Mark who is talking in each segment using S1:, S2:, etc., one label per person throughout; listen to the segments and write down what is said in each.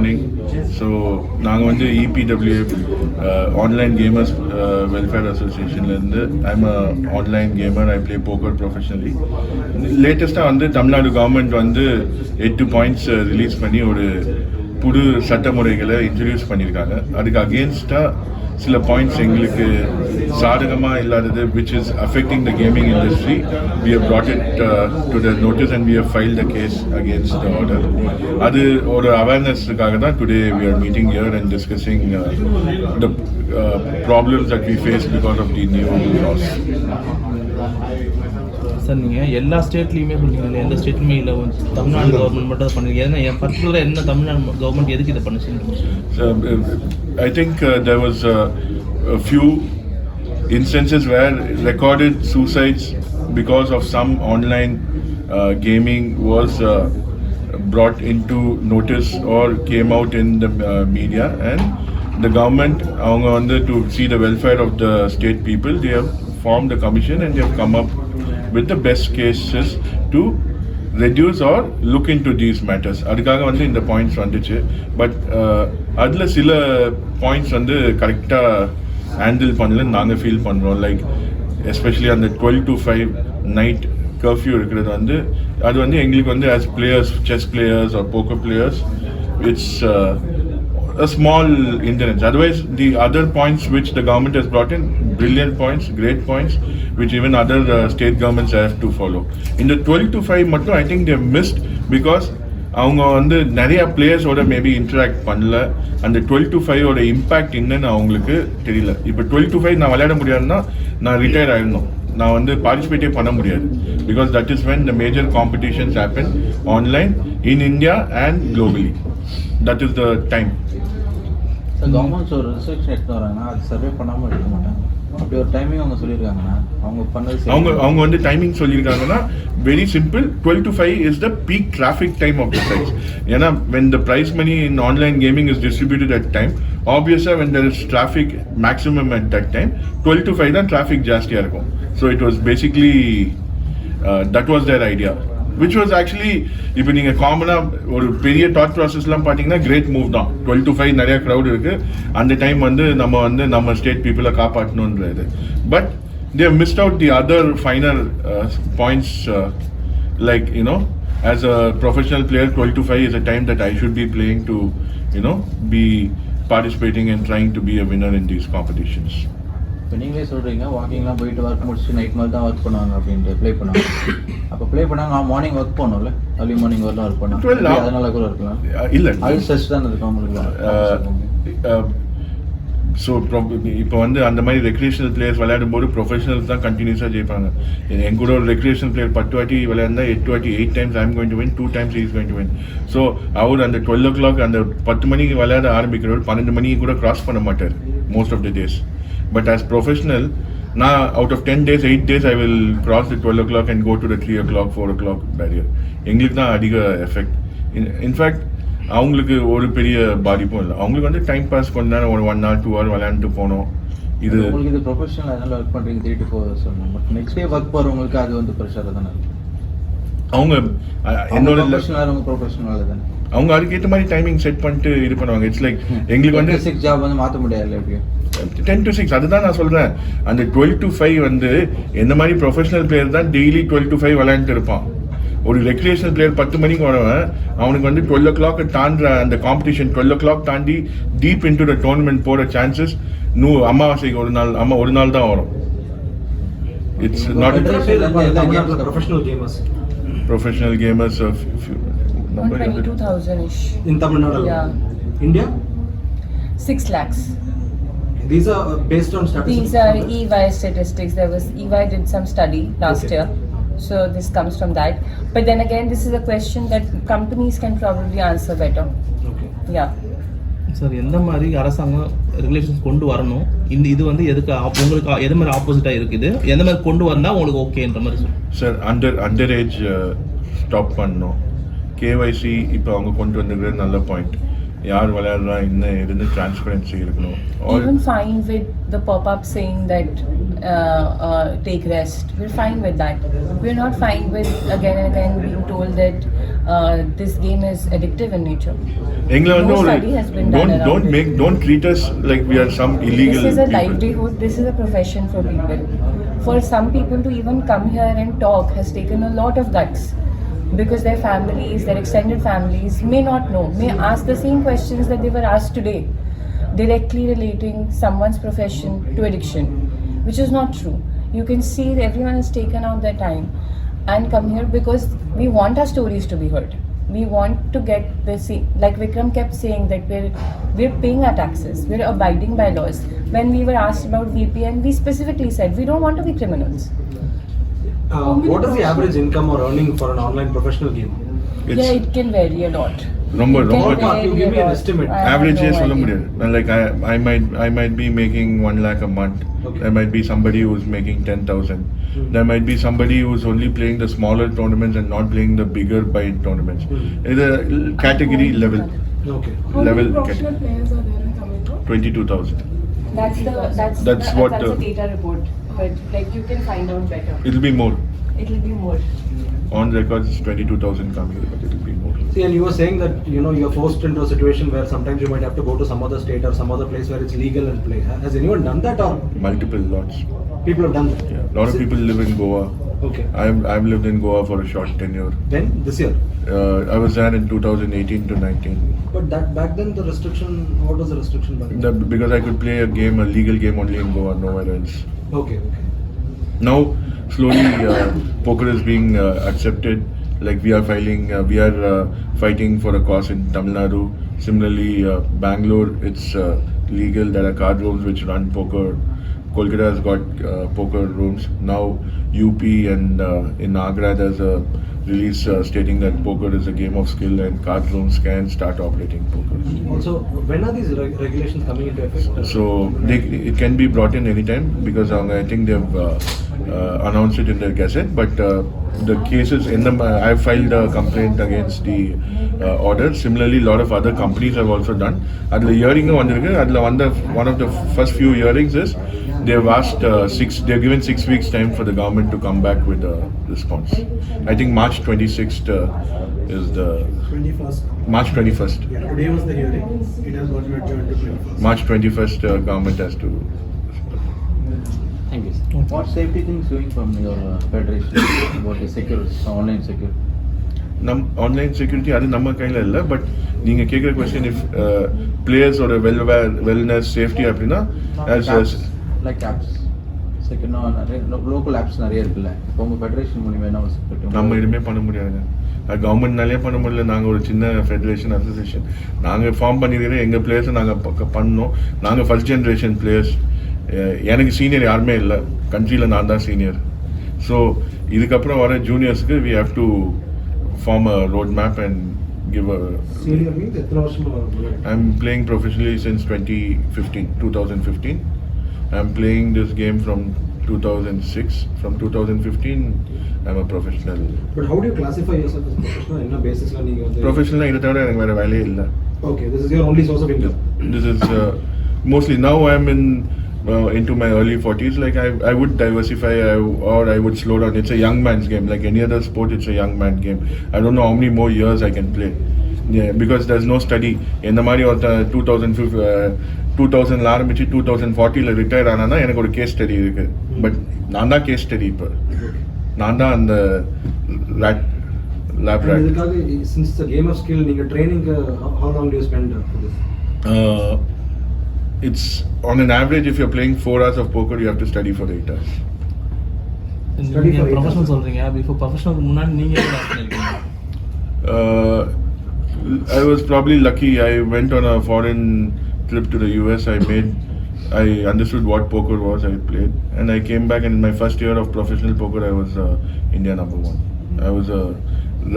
S1: morning. So நாங்கள் வந்து EPWA Online Gamers Welfare Association இருந்து I'm a online gamer. I play poker professionally. லேட்டஸ்ட்டாக வந்து தமிழ்நாடு கவர்மெண்ட் வந்து 8 points ரிலீஸ் பண்ணி ஒரு புது சட்டமுறைகளை இன்ட்ரடியூஸ் பண்ணியிருக்காங்க. அதுக்கு அகேன்ஸ்டாக சில பாயிண்ட்ஸ் எங்களுக்கு சாதகமாக இல்லாதது which is affecting the gaming industry. We have brought it to the notice and we have filed a case against the order. அது ஒரு அவேர்னஸ்க்காக தான் today we are meeting here and discussing the problems that we face because of the new laws.
S2: Sir நீங்கள் எல்லா ஸ்டேட்லேயுமே சொல்லுங்கள், எந்த ஸ்டேட்லையுமே இல்லை, Tamil Nadu government மட்டும் அதை பண்ணுறீங்க. ஏன்னா பர்டிகுலராக என்ன தமிழ்நாடு கவர்மெண்ட் எதுக்கு இதை பண்ணுச்சு?
S1: I think there was a few instances where recorded suicides because of some online gaming was brought into notice or came out in the media, and the government to see the welfare of the state people, they have formed a commission and they have come up with the best cases to reduce or look into these matters. அதுக்காக வந்து இந்த points வந்துச்சு. But அதில் சில points வந்து கரெக்டாக handle பண்ணலன்னு நாங்கள் ஃபீல் பண்ணுறோம். லைக் எஸ்பெஷலி அந்த 12 to 5 நைட் கர்ஃப்யூ இருக்கிறது வந்து அது வந்து எங்களுக்கு வந்து as players, chess players R poker players, it's a small incident. Otherwise, the other points which the government has brought in, brilliant points, great points, which even other state governments have to follow. In the 12 to 5 மட்டும் I think they have missed because அவங்க வந்து நிறைய பிளேயர்ஸோட maybe interact பண்ணல. அந்த 12 to 5 ஓட impact என்னன்னு அவங்களுக்கு தெரியல. இப்போ 12 to 5 நான் விளையாட முடியாதுன்னா நான் ரிட்டையர் ஆகிடணும், நான் வந்து பார்ட்டிசிபேட்டே பண்ண முடியாது. Because that is when the major competitions happen online in India and globally. That is the time.
S3: Governments ஒரு ரிஸ்ட்ரிக்ஷன் எடுத்து வராங்கன்னா அது சர்வே பண்ணாமல் எடுக்க மாட்டாங்க. அப்படி ஒரு டைமிங் அவங்க சொல்லியிருக்காங்கன்னா அவங்க
S1: வந்து டைமிங் சொல்லியிருக்காங்கன்னா very simple. 12 to 5 is the peak traffic time of the prize. ஏன்னா when the prize money in online gaming is distributed at time, obviously when there is traffic maximum at that time, 12 to 5 தான் traffic ஜாஸ்தியாக இருக்கும். So it was basically that was their idea, which was actually இப்போ நீங்கள் காமனாக ஒரு பெரிய thought ப்ராசஸ்லாம் பார்த்தீங்கன்னா great move தான். 12 to 5 நிறையா க்ரௌட் இருக்குது, அந்த டைம் வந்து நம்ம ஸ்டேட் பீப்புளை காப்பாற்றணுன்றது. But they have missed out the other finer points, like as a professional player 12 to 5 is a time that I should be playing to be participating and trying to be a winner in these competitions.
S3: இப்போ நீங்களே சொல்கிறீங்க வாக்கிங்லாம் போயிட்டு work முடிச்சுட்டு night மாதிரி தான் work பண்ணுவாங்க அப்படின்ட்டு play பண்ணுவாங்க. அப்போ ப்ளே பண்ணாங்க மார்னிங் ஒர்க் பண்ணணும்ல, அர்லி மார்னிங் வரலாம் ஒர்க் பண்ணாங்க, அதனால கூட இருக்கலாம்.
S1: இல்லை
S3: அது ஸ்ட்ரெஸ் தான் இருக்கும் அவங்களுக்கு.
S1: ஸோ இப்போ வந்து அந்த மாதிரி ரெக்ரியேஷனல் பிளேயர்ஸ் விளையாடும் போது ப்ரொஃபஷனல்ஸ் தான் கண்டினியூஸாக ஜெயிப்பாங்க. என் கூட ஒரு ரெக்ரியேஷனல் பிளேயர் 10 வாட்டி விளையாண்டா 8 வாட்டி 8 times I am going to win, 2 times he is going to win. So அவர் அந்த 12 o'clock அந்த 10 மணிக்கு விளையாட ஆரம்பிக்கிறவர் 12 மணிக்கு கூட கிராஸ் பண்ண மாட்டார் most of the days. But as professional நான் out of 10 days 8 days I will cross the 12 o'clock and go to the 3 o'clock 4 o'clock barrier. எங்களுக்கு தான் அதிக எஃபெக்ட். இன்ஃபேக்ட் அவங்களுக்கு ஒரு பெரிய பாதிப்பும் இல்லை. அவங்களுக்கு வந்து டைம் பாஸ் கொஞ்ச நேரம் ஒரு 1 hour 2 hour விளையாண்டுட்டு போனோம். இது
S3: உங்களுக்கு இது ப்ரொஃபஷனல், அதனால ஒர்க் பண்ணுறீங்க 3 to 4 hours சொல்லணும். பட் நெக்ஸ்ட் டே ஒர்க் போகிறவங்களுக்கு அது வந்து ப்ரெஷர் தானே. அவங்க என்னோட ப்ரொஃபஷனல் தானே,
S1: அவங்க அதுக்கேற்ற மாதிரி டைமிங் செட் பண்ணிட்டு இது பண்ணுவாங்க. இட்ஸ் லைக் எங்களுக்கு வந்து
S3: 6 ஜாப் வந்து மாற்ற முடியாது எப்படியும்
S1: 10 to 6. அதுதான் நான் சொல்கிறேன். அந்த 12 to 5 வந்து எந்த மாதிரி ப்ரொஃபஷனல் பிளேயர் தான் டெய்லி 12 to 5 விளையாண்டுட்டு இருப்பான். ஒரு ரெக்ரியேஷனல் பிளேயர் 10 மணிக்கு வரவன் அவனுக்கு வந்து 12 o'clock தாண்டுற அந்த காம்படிஷன் 12 o'clock தாண்டி டீப் இன்டு த டோர்னமெண்ட் போகிற சான்சஸ் அமாவாசைக்கு ஒரு நாள் தான் வரும். It's not professional gamers of
S4: 122,000-ish
S5: in Tamil Nadu.
S4: Yeah.
S5: India
S4: 6 lakhs.
S5: These are based on statistics.
S4: These are EY statistics. EY did some study last year, so this comes from that. But then again, this is a question that companies can probably answer better.
S5: Okay.
S4: Yeah.
S2: Sir எந்த மாதிரி அரசாங்கம் regulations கொண்டு வரணும், இது வந்து எதுக்கு உங்களுக்கு எது மாதிரி ஆப்போசிட்டாக இருக்குது, எந்த மாதிரி கொண்டு வந்தால் உங்களுக்கு ஓகேன்ற மாதிரி
S1: சார் அண்டர் ஏஜ் ஸ்டாப் பண்ணணும். கேஒய்சி இப்போ அவங்க கொண்டு வந்துருக்கிறது நல்ல பாயிண்ட். யார் விளையாடுறா என்ன எதுன்னு டிரான்ஸ்பரன்சி இருக்கணும். Or
S4: Even fine with the pop-up saying that take rest. We're fine with that. We're not fine with again and again being told that this game is addictive in nature.
S1: எங்களை வந்து
S4: No
S1: ஒரு
S4: study has been done around it.
S1: don't treat us like we are some illegal
S4: This is a
S1: people.
S4: livelihood. This is a profession for people. For some people to even come here and talk has taken a lot of guts. Because their families, their extended families may not know, may ask the same questions that they were asked today, directly relating someone's profession to addiction, which is not true. You can see that everyone has taken out their time and come here because we want our stories to be heard. We want to get this, like Vikram kept saying that we're paying our taxes, we're abiding by laws. When we were asked about VPN, we specifically said we don't want to be criminals.
S5: What is the average income or earning for an online professional game?
S1: It's
S4: Yeah, it can vary a lot.
S1: ரொம்ப
S4: It can
S1: ரொம்ப
S5: Ballpark, you
S4: vary
S5: give
S4: a
S5: me an
S4: lot.
S5: estimate.
S4: I have
S1: average
S4: no
S1: சொல்ல
S4: idea.
S1: முடியாது. Like I might be making 1 lakh a month.
S5: Okay.
S1: There might be somebody who's making 10,000. There might be somebody who's only playing the smaller tournaments and not playing the bigger bite tournaments. It's a category level
S5: Okay.
S1: level
S6: How many professional
S1: category.
S6: players are there in Tamil Nadu?
S1: 22,000. That's what
S4: a
S1: the-
S4: data report, but like you can find out better.
S1: It'll be more.
S4: It'll be more.
S1: On record, it's 22,000 coming, but it'll be more.
S5: See, and you were saying that you're forced into a situation where sometimes you might have to go to some other state or some other place where it's legal and play. Has anyone done that, or
S1: Multiple lots.
S5: people have done that?
S1: Yeah. A lot of people live in Goa.
S5: Okay.
S1: I've lived in Goa for a short tenure.
S5: When? This year.
S1: I was there in 2018 to 19.
S5: But that back then the restriction. What was the restriction back then?
S1: Because I could play a legal game only in Goa, nowhere else.
S5: Okay. Okay.
S1: Now, slowly, poker is being accepted. Like we are fighting for a cause in Tamil Nadu. Similarly, Bangalore, it's legal. There are card rooms which run poker. Kolkata has got poker rooms. Now, UP and in Agra, there's a release stating that poker is a game of skill and card rooms can start operating poker.
S5: Also, when are these regulations coming into effect?
S1: So it can be brought in anytime because I think they've announced it in their gazette. But the cases I filed a complaint against the order. Similarly, a lot of other companies have also done. At the hearing, one of the first few hearings is they've asked they've given 6 weeks time for the government to come back with a response. I think March 26th is the
S5: 21st.
S1: March 21st.
S5: Yeah, today was the hearing. It has got adjourned to 21st.
S1: March 21st, government has to.
S3: Thank you, sir. What safety things doing from your federation about the security, online security?
S1: Online security அது நம்ம கையில் இல்லை. But நீங்கள் கேட்குற question if பிளேயர்ஸோட wellness safety அப்படின்னா
S3: like apps second நிறைய local apps நிறைய இருக்குல்ல. இப்போ உங்கள் ஃபெடரேஷன் மூலியமாக என்ன ஒரு security?
S1: நம்ம எதுவுமே பண்ண முடியாதுங்க. அது கவர்மெண்ட்னாலே பண்ண முடியல. நாங்கள் ஒரு சின்ன ஃபெடரேஷன் அசோசியேஷன் நாங்கள் ஃபார்ம் பண்ணியிருக்கிறோம். எங்கள் பிளேயர்ஸை நாங்கள் பண்ணோம். நாங்கள் ஃபர்ஸ்ட் ஜென்ரேஷன் பிளேயர்ஸ். எனக்கு சீனியர் யாருமே இல்லை. கண்ட்ரியில் நான் தான் சீனியர். ஸோ இதுக்கப்புறம் வர ஜூனியர்ஸ்க்கு we have to form a roadmap and give a.
S5: Senior means எத்தனை வருஷமா?
S1: I'm playing professionally since 2015. I'm playing this game from 2006. From 2015, I'm a professional.
S5: But how do you classify yourself as professional? என்ன பேசிஸ்ல நீங்க வந்து
S1: Professional இதை தவிர எனக்கு வேற வேலையே இல்லை.
S5: Okay, this is your only source of income.
S1: This is mostly now I'm into my early 40s. Like I would diversify or I would slow down. It's a young man's game. Like any other sport, it's a young man game. I don't know how many more years I can play. Yeah, because there's no study. இந்த மாதிரி ஒரு 2000 ஆரம்பிச்சு 2040 retire ஆனா எனக்கு ஒரு case study இருக்கு. But நான் தான் கேஸ் ஸ்டடி. இப்போ நான் தான் அந்த லேப்
S5: And இதுக்காக since the game of skill நீங்க training how long do you spend for this?
S1: It's on an average, if you're playing 4 hours of poker, you have to study for 8 hours.
S5: Study for 8
S2: professional
S5: hours.
S2: சொல்றீங்க. Before ப்ரொஃபஷனலுக்கு முன்னாடி நீங்க என்ன பண்ணிருக்கீங்க?
S1: I was probably lucky. I went on a foreign trip to the US. I understood what poker was. I played, and I came back. And in my first year of professional poker, I was India #1. I was a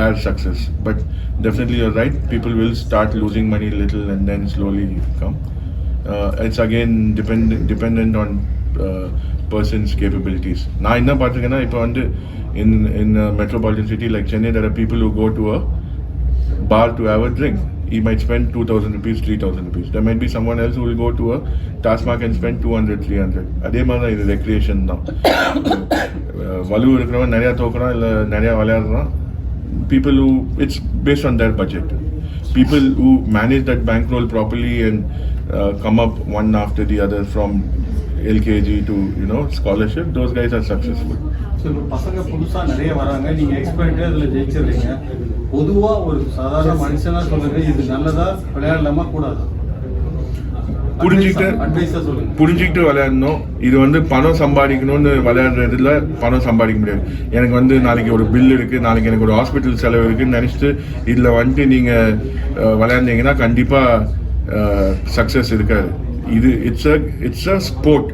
S1: rare success. But definitely, you're right. People will start losing money little, and then slowly come. It's again dependent on person's capabilities. நான் என்ன பார்த்துருக்கேன்னா இப்போ வந்து in a metropolitan city like Chennai, there are people who go to a bar to have a drink. He might spend 2,000 rupees, 3,000 rupees. There might be someone else who will go to a Tasmak and spend 200, 300. அதே மாதிரி தான் இது recreation தான். வலு இருக்கிறவன் நிறையா தோக்குறான் இல்லை நிறையா விளையாடுறான். People who, it's based on their budget. People who manage that bankroll properly and come up one after the other from LKG to, you know, scholarship, those guys are successful.
S6: So இப்போ பசங்க புதுசாக நிறைய வராங்க, நீங்கள் expert அதில் ஜெயிச்சிடுறீங்க. பொதுவாக ஒரு சாதாரண மனுஷனாக சொல்லுங்க, இது நல்லதா விளையாடலாமா கூடாதா?
S1: புரிஞ்சுக்கிட்டு விளையாடணும். இது வந்து பணம் சம்பாதிக்கணும்னு விளையாடுறதுல பணம் சம்பாதிக்க முடியாது. எனக்கு வந்து நாளைக்கு ஒரு பில் இருக்குது, நாளைக்கு எனக்கு ஒரு ஹாஸ்பிட்டல் செலவு இருக்குதுன்னு நினச்சிட்டு இதில் வந்துட்டு நீங்கள் விளையாண்டிங்கன்னா கண்டிப்பாக சக்ஸஸ் இருக்காது. இது இட்ஸ் அ ஸ்போர்ட்.